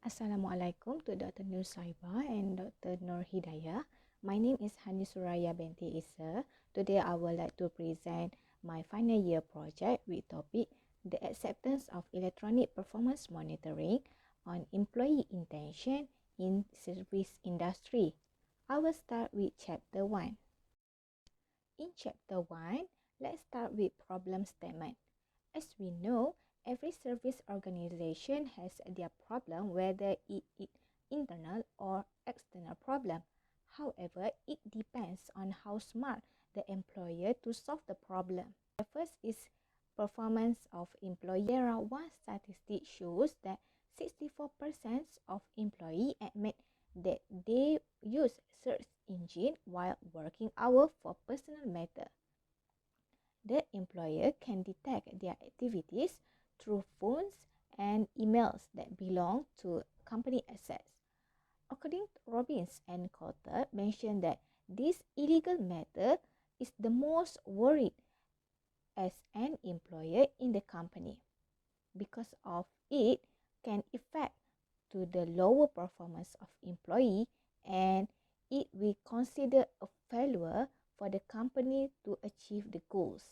Assalamualaikum to Dr. Nur Saiba and Dr. Nur Hidayah. My name is Hanis Suraya Binti Esa. Today I would like to present my final year project with topic the acceptance of electronic performance monitoring on employee intention in service industry. I will start with chapter 1. In chapter 1, let's start with problem statement. As we know, every service organization has their problem, whether it is internal or external problem. However, it depends on how smart the employer to solve the problem. The first is performance of employee. There are one statistic shows that 64% of employees admit that they use search engine while working hours for personal matter. The employer can detect their activities through phones and emails that belong to company assets. According to Robbins and Cotter, mentioned that this illegal matter is the most worried as an employer in the company because of it can affect to the lower performance of employee, and it will consider a failure for the company to achieve the goals.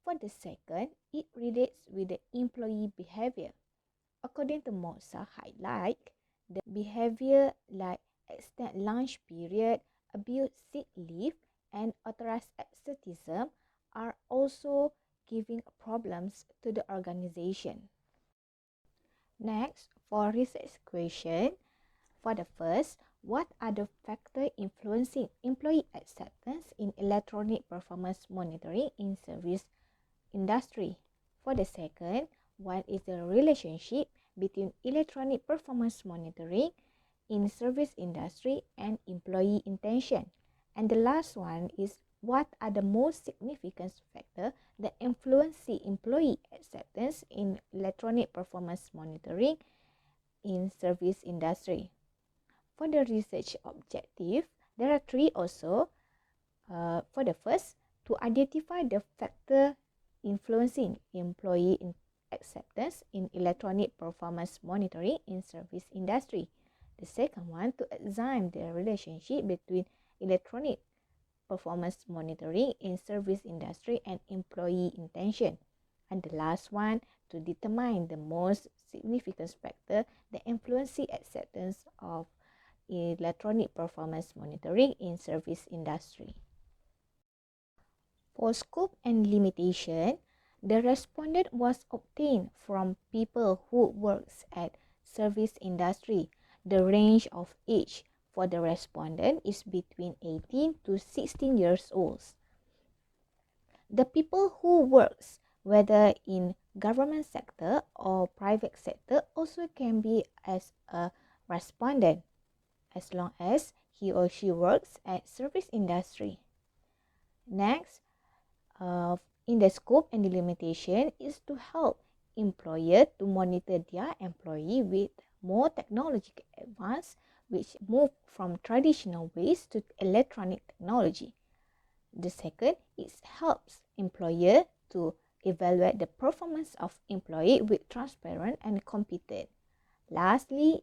For the second, it relates with the employee behavior. According to Mosa highlight, the behavior like extend lunch period, abuse sick leave, and authorized absenteeism are also giving problems to the organization. Next, for research question, for the first, what are the factors influencing employee acceptance in electronic performance monitoring in service industry? For the second, what is the relationship between electronic performance monitoring in service industry and employee intention? And the last one is, what are the most significant factors that influence the employee acceptance in electronic performance monitoring in service industry? For the research objective, there are three also. For the first, to identify the factor influencing employee acceptance in electronic performance monitoring in service industry. The second one, to examine the relationship between electronic performance monitoring in service industry and employee intention. And the last one, to determine the most significant factor that influence the acceptance of electronic performance monitoring in service industry. For scope and limitation, the respondent was obtained from people who works at service industry. The range of age for the respondent is between 18 to 16 years old. The people who works, whether in government sector or private sector, also can be as a respondent, as long as he or she works at service industry. Next, in the scope and the limitation is to help employer to monitor their employee with more technological advance, which move from traditional ways to electronic technology. The second, it helps employer to evaluate the performance of employee with transparent and competent. Lastly,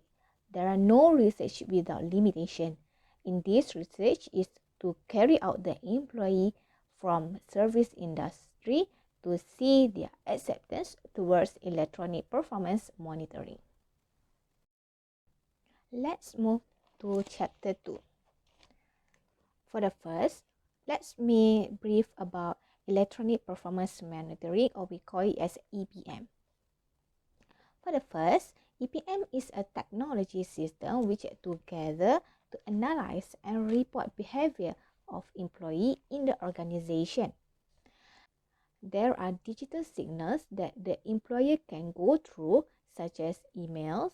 there are no research without limitation. In this research is to carry out the employee from service industry to see their acceptance towards electronic performance monitoring. Let's move to chapter 2. For the first, let me brief about electronic performance monitoring, or we call it as EPM. For the first, EPM is a technology system which together to analyze and report behavior of employee in the organization. There are digital signals that the employer can go through, such as emails,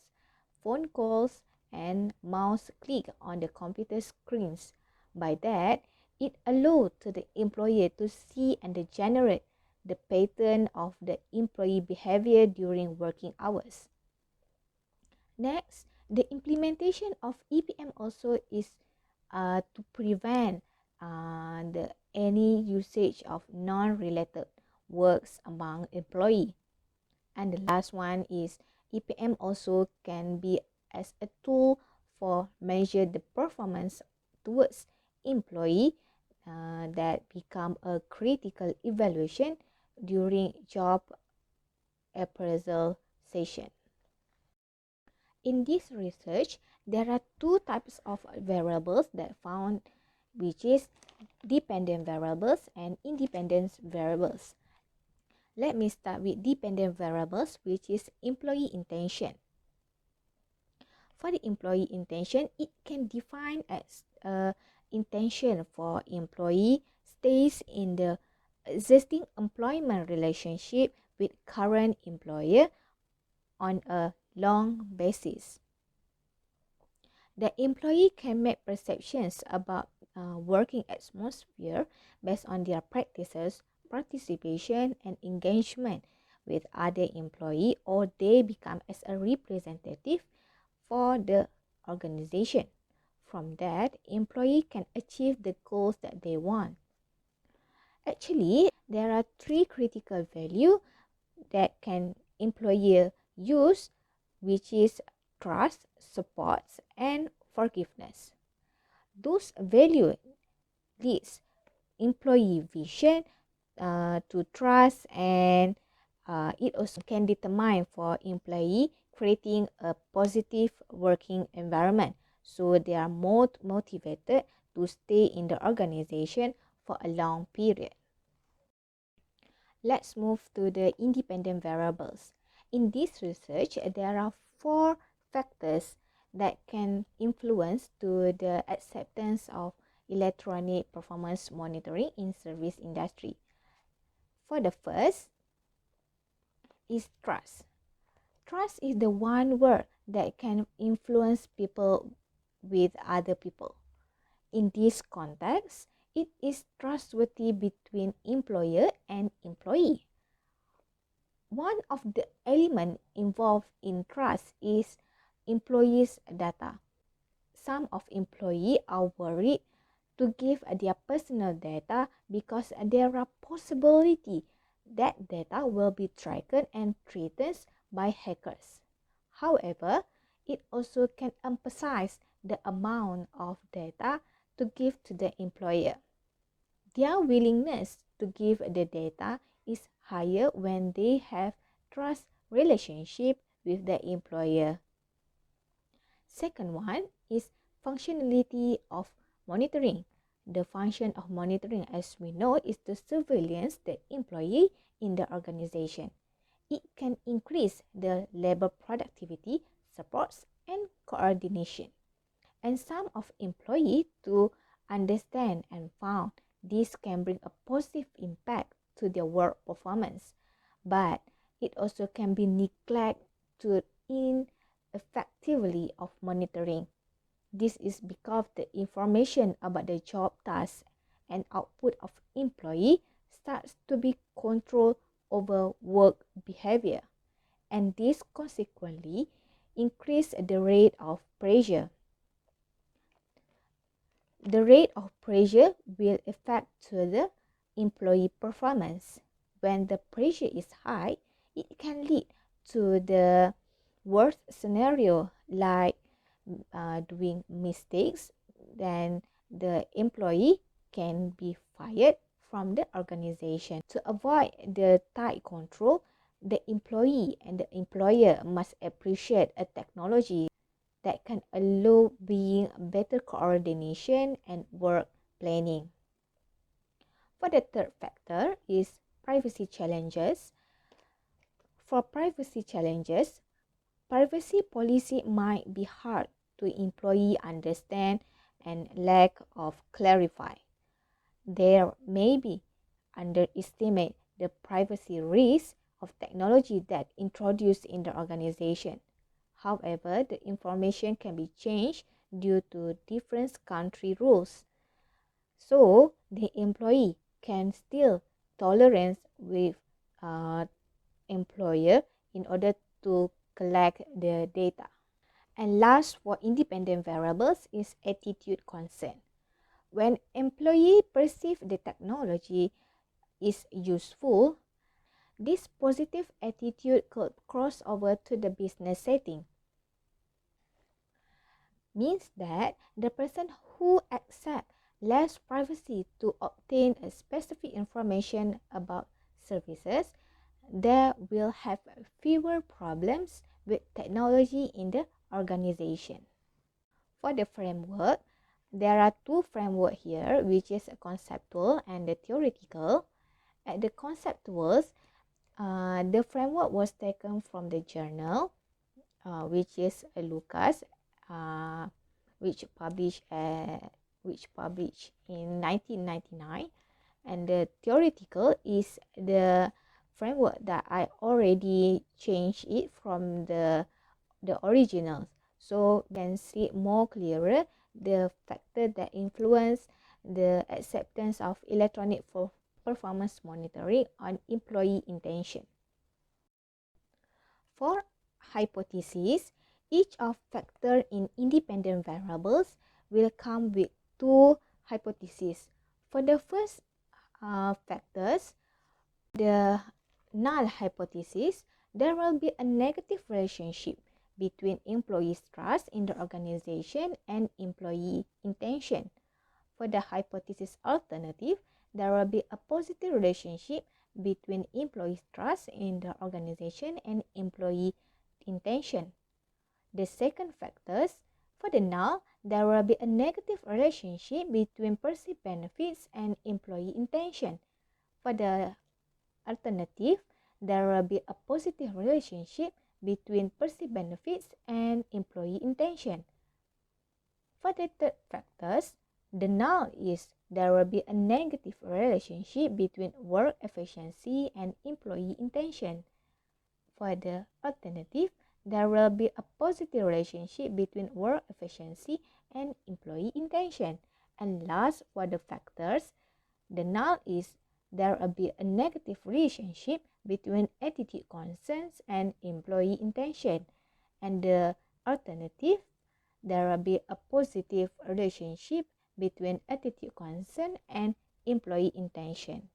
phone calls, and mouse click on the computer screens. By that, it allows to the employer to see and generate the pattern of the employee behavior during working hours. Next, the implementation of EPM also is to prevent any usage of non-related works among employee. And the last one is EPM also can be as a tool for measure the performance towards employee that become a critical evaluation during job appraisal session. In this research, there are two types of variables that found, which is dependent variables and independent variables. Let me start with dependent variables, which is employee intention. For the employee intention, it can define as intention for employee stays in the existing employment relationship with current employer on a long basis. The employee can make perceptions about working atmosphere based on their practices, participation, and engagement with other employees, or they become as a representative for the organization. From that, employee can achieve the goals that they want. Actually, there are three critical values that can employer use, which is trust, support, and forgiveness. Those values leads employee vision to trust, and it also can determine for employee creating a positive working environment, so they are more motivated to stay in the organization for a long period. Let's move to the independent variables. In this research, there are 4 factors that can influence to the acceptance of electronic performance monitoring in service industry. For the first is trust. Trust is the one word that can influence people with other people. In this context, it is trustworthy between employer and employee. One of the elements involved in trust is employees' data. Some of employees are worried to give their personal data because there are possibility that data will be tracked and treated by hackers. However, it also can emphasize the amount of data to give to the employer. Their willingness to give the data is higher when they have trust relationship with the employer. Second one is functionality of monitoring. The function of monitoring, as we know, is to surveillance the employee in the organization. It can increase the labor productivity, supports, and coordination. And some of employees to understand and found this can bring a positive impact to their work performance, but it also can be neglected to ineffectively of monitoring. This is because the information about the job task and output of employee starts to be controlled over work behavior, and this consequently increase the rate of pressure. The rate of pressure will affect to the employee performance. When the pressure is high, it can lead to the worst scenario like doing mistakes. Then the employee can be fired from the organization. To avoid the tight control, the employee and the employer must appreciate a technology that can allow being better coordination and work planning. For the third factor is privacy challenges. For privacy challenges, privacy policy might be hard to employee understand and lack of clarify. There may be underestimate the privacy risk of technology that introduced in the organization. However, the information can be changed due to different country rules. So, the employee can still tolerance with employer in order to collect the data. And last, for independent variables is attitude concern. When employee perceive the technology is useful, this positive attitude could cross over to the business setting. Means that the person who accepts less privacy to obtain a specific information about services, they will have fewer problems with technology in the organization. For the framework, there are two frameworks here, which is a conceptual and the theoretical. At the conceptual, the framework was taken from the journal, which is Lucas, which published in 1999, and the theoretical is the framework that I already changed it from the original, so you can see more clearer the factor that influence the acceptance of electronic performance monitoring on employee intention. For hypothesis, each of factor in independent variables will come with two hypotheses. For the first factors, the null hypothesis, there will be a negative relationship between employees' trust in the organization and employee intention. For the hypothesis alternative, there will be a positive relationship between employees' trust in the organization and employee intention. The second factors, for the null, there will be a negative relationship between perceived benefits and employee intention. For the alternative, there will be a positive relationship between perceived benefits and employee intention. For the third factors, the null is there will be a negative relationship between work efficiency and employee intention. For the alternative, there will be a positive relationship between work efficiency and employee intention. And last, for the factors, the null is there will be a negative relationship between attitude concerns and employee intention. And the alternative, there will be a positive relationship between attitude concern and employee intention.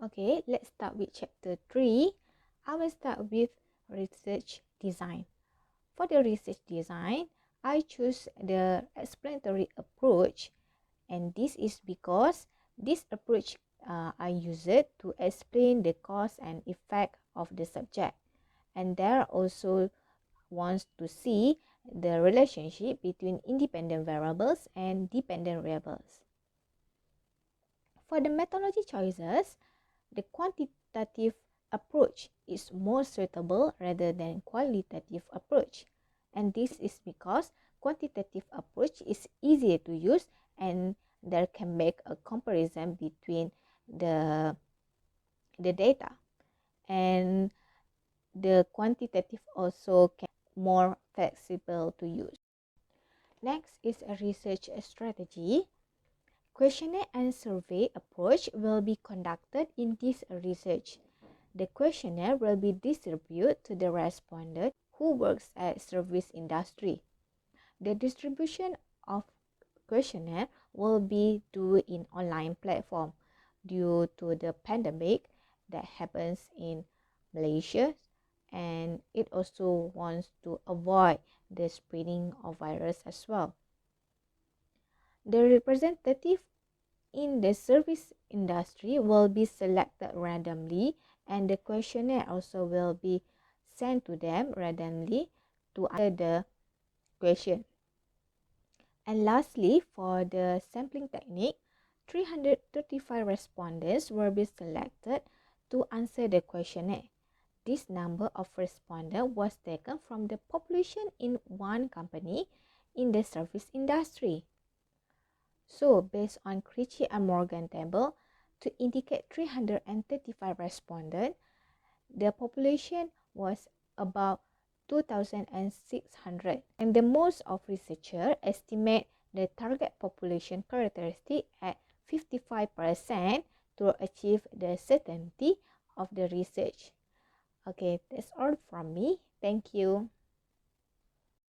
Okay, let's start with chapter 3. I will start with research design. For the research design, I choose the explanatory approach, and this is because this approach I use it to explain the cause and effect of the subject, and there also wants to see the relationship between independent variables and dependent variables. For the methodology choices, the quantitative approach is more suitable rather than qualitative approach, and this is because quantitative approach is easier to use and there can make a comparison between the data, and the quantitative also can more flexible to use. Next is a research strategy. Questionnaire and survey approach will be conducted in this research. The questionnaire will be distributed to the respondent who works at service industry. The distribution of questionnaire will be done in online platform due to the pandemic that happens in Malaysia, and it also wants to avoid the spreading of virus as well. The representative in the service industry will be selected randomly, and the questionnaire also will be sent to them randomly to answer the question. And lastly, for the sampling technique, 335 respondents will be selected to answer the questionnaire. This number of respondents was taken from the population in one company in the service industry. So, based on Critchy and Morgan table, to indicate 335 respondents, the population was about 2,600. And the most of researchers estimate the target population characteristic at 55% to achieve the certainty of the research. Okay, that's all from me. Thank you.